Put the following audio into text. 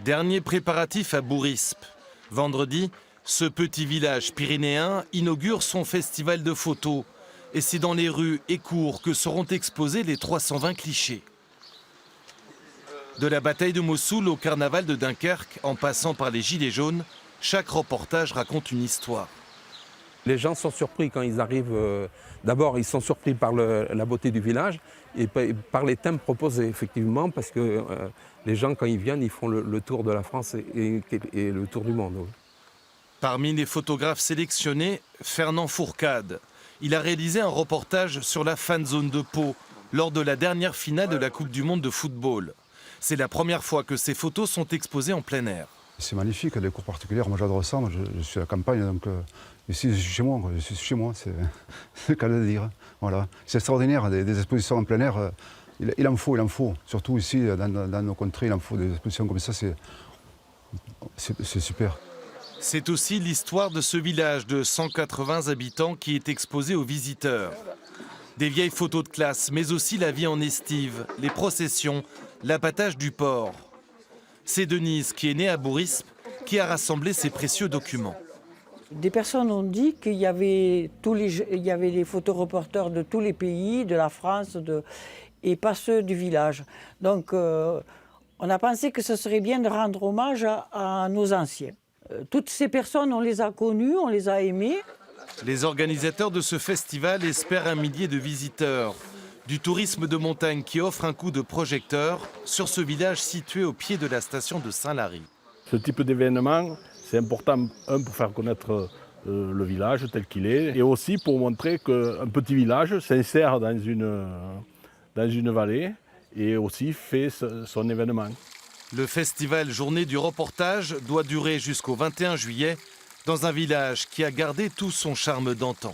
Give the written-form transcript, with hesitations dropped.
Dernier préparatif à Bourisp. Vendredi, ce petit village pyrénéen inaugure son festival de photos. Et c'est dans les rues et cours que seront exposés les 320 clichés. De la bataille de Mossoul au carnaval de Dunkerque, en passant par les Gilets jaunes, chaque reportage raconte une histoire. Les gens sont surpris quand ils arrivent. D'abord, ils sont surpris par la beauté du village et par les thèmes proposés, effectivement, parce que les gens, quand ils viennent, ils font le tour de la France et le tour du monde. Oui. Parmi les photographes sélectionnés, Fernand Fourcade. Il a réalisé un reportage sur la fan zone de Pau lors de la dernière finale de la Coupe du Monde de football. C'est la première fois que ces photos sont exposées en plein air. C'est magnifique, des cours particulières. Moi, j'adore ça. Moi, je suis à la campagne, donc ici, je suis chez moi. Je suis chez moi, c'est le cas de dire. Voilà. C'est extraordinaire, des expositions en plein air. Il en faut. Surtout ici, dans nos contrées, il en faut des expositions comme ça. C'est super. C'est aussi l'histoire de ce village de 180 habitants qui est exposé aux visiteurs. Des vieilles photos de classe, mais aussi la vie en estive, les processions, l'abattage du porc. C'est Denise, qui est née à Bourisp, qui a rassemblé ces précieux documents. Des personnes ont dit qu'il y avait les photoreporters de tous les pays, de la France, et pas ceux du village. Donc on a pensé que ce serait bien de rendre hommage à nos anciens. Toutes ces personnes, on les a connues, on les a aimées. Les organisateurs de ce festival espèrent 1 millier de visiteurs. Du tourisme de montagne qui offre un coup de projecteur sur ce village situé au pied de la station de Saint-Lary. Ce type d'événement, c'est important, pour faire connaître le village tel qu'il est, et aussi pour montrer qu'un petit village s'insère dans une vallée et aussi fait son événement. Le festival Journée du reportage doit durer jusqu'au 21 juillet dans un village qui a gardé tout son charme d'antan.